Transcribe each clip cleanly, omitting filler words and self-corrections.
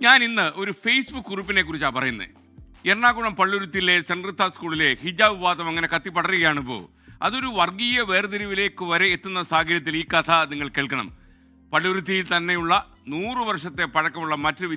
ഞാൻ ഇന്ന് ഒരു ഫേസ്ബുക്ക് കുറിപ്പിനെ കുറിച്ചാണ് പറയുന്നത്. എറണാകുളം പള്ളുരുത്തിയിലെ സെൻട്രൽ സ്കൂളിലെ ഹിജാബ് വിവാദം അങ്ങനെ കത്തിപ്പടരുകയാണ്. ഇപ്പോൾ അതൊരു വർഗീയ വേർതിരിവിലേക്ക് വരെ എത്തുന്ന സാഹചര്യത്തിൽ ഈ കഥ നിങ്ങൾ കേൾക്കണം. പള്ളുരുത്തിയിൽ തന്നെയുള്ള 100 വർഷത്തെ പഴക്കമുള്ള മറ്റൊരു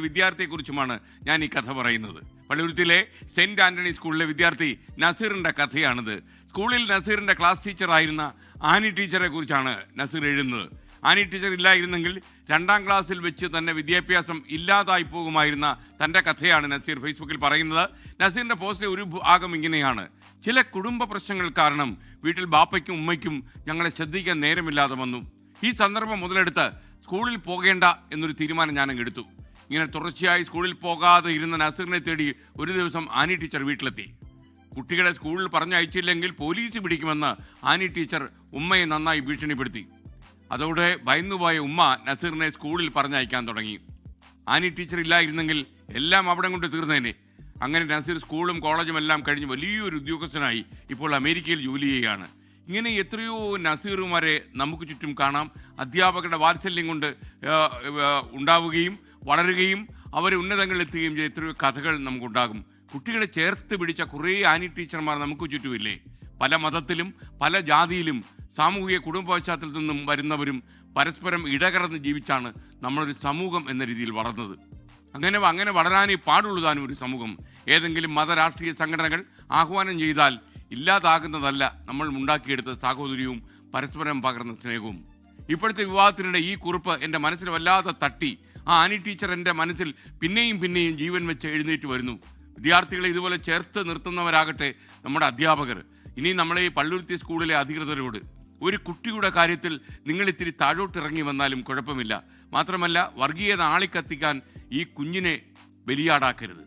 വിദ്യാർത്ഥിയെക്കുറിച്ചുമാണ് ഞാൻ ഈ കഥ പറയുന്നത്. പള്ളുരുത്തിയിലെ സെന്റ് ആന്റണി സ്കൂളിലെ വിദ്യാർത്ഥി നസീറിന്റെ കഥയാണിത്. സ്കൂളിൽ നസീറിന്റെ ക്ലാസ് ടീച്ചറായിരുന്ന ആനി ടീച്ചറെ കുറിച്ചാണ് നസീർ എഴുതുന്നത്. ആനി ടീച്ചർ ഇല്ലായിരുന്നെങ്കിൽ 2ാം ക്ലാസ്സിൽ വെച്ച് തന്നെ വിദ്യാഭ്യാസം ഇല്ലാതായി പോകുമായിരുന്ന തൻ്റെ കഥയാണ് നസീർ ഫേസ്ബുക്കിൽ പറയുന്നത്. നസീറിൻ്റെ പോസ്റ്റിലെ ഒരു ഭാഗം ഇങ്ങനെയാണ്: ചില കുടുംബ പ്രശ്നങ്ങൾ കാരണം വീട്ടിൽ ബാപ്പയ്ക്കും ഉമ്മയ്ക്കും ഞങ്ങളെ ശ്രദ്ധിക്കാൻ നേരമില്ലാതെ വന്നു. ഈ സന്ദർഭം മുതലെടുത്ത് സ്കൂളിൽ പോകേണ്ട എന്നൊരു തീരുമാനം ഞാനങ്ങ് എടുത്തു. ഇങ്ങനെ തുടർച്ചയായി സ്കൂളിൽ പോകാതെ ഇരുന്ന നസീറിനെ തേടി ഒരു ദിവസം ആനി ടീച്ചർ വീട്ടിലെത്തി. കുട്ടികളെ സ്കൂളിൽ പറഞ്ഞയച്ചില്ലെങ്കിൽ പോലീസ് പിടിക്കുമെന്ന് ആനി ടീച്ചർ ഉമ്മയെ നന്നായി ഭീഷണിപ്പെടുത്തി. അതോടെ ഭയന്നുപോയ ഉമ്മ നസീറിനെ സ്കൂളിൽ പറഞ്ഞയക്കാൻ തുടങ്ങി. ആനി ടീച്ചർ ഇല്ലായിരുന്നെങ്കിൽ എല്ലാം അവിടെ കൊണ്ട് തീർന്നേനെ. അങ്ങനെ നസീർ സ്കൂളും കോളേജും എല്ലാം കഴിഞ്ഞ് വലിയൊരു ഉദ്യോഗസ്ഥനായി ഇപ്പോൾ അമേരിക്കയിൽ ജോലി ചെയ്യുകയാണ്. ഇങ്ങനെ എത്രയോ നസീറുമാരെ നമുക്ക് ചുറ്റും കാണാം. അധ്യാപകരുടെ വാത്സല്യം കൊണ്ട് ഉണ്ടാവുകയും വളരുകയും അവരെ ഉന്നതങ്ങളിലെത്തുകയും ചെയ്ത എത്രയോ കഥകൾ നമുക്കുണ്ടാകും. കുട്ടികളെ ചേർത്ത് പിടിച്ച കുറേ ആനി ടീച്ചർമാർ നമുക്ക് ചുറ്റുമില്ലേ? പല മതത്തിലും പല ജാതിയിലും സാമൂഹിക കുടുംബ പശ്ചാത്തലത്തിൽ നിന്നും വരുന്നവരും പരസ്പരം ഇടകലർന്ന് ജീവിച്ചാണ് നമ്മളൊരു സമൂഹം എന്ന രീതിയിൽ വളർന്നത്. അങ്ങനെ വളരാനേ പാടുള്ളതാനും ഒരു സമൂഹം. ഏതെങ്കിലും മതരാഷ്ട്രീയ സംഘടനകൾ ആഹ്വാനം ചെയ്താൽ ഇല്ലാതാകുന്നതല്ല നമ്മൾ ഉണ്ടാക്കിയെടുത്ത സാഹോദര്യവും പരസ്പരം പകർന്ന സ്നേഹവും. ഇപ്പോഴത്തെ വിവാദത്തിനിടെ ഈ കുറിപ്പ് എൻ്റെ മനസ്സിൽ വല്ലാതെ തട്ടി. ആ ആനി ടീച്ചർ എൻ്റെ മനസ്സിൽ പിന്നെയും ജീവൻ വെച്ച് എഴുന്നേറ്റ് വരുന്നു. വിദ്യാർത്ഥികളെ ഇതുപോലെ ചേർത്ത് നിർത്തുന്നവരാകട്ടെ നമ്മുടെ അധ്യാപകർ. ഇനി നമ്മളെ ഈ പള്ളുരുത്തി സ്കൂളിലെ അധികൃതരോട് ഒരു കുട്ടിയുടെ കാര്യത്തിൽ നിങ്ങൾ ഇത്തിരി താഴോട്ടിറങ്ങി വന്നാലും കുഴപ്പമില്ല. മാത്രമല്ല, വർഗീയത ആളിക്കത്തിക്കാൻ ഈ കുഞ്ഞിനെ ബലിയാടാക്കരുത്.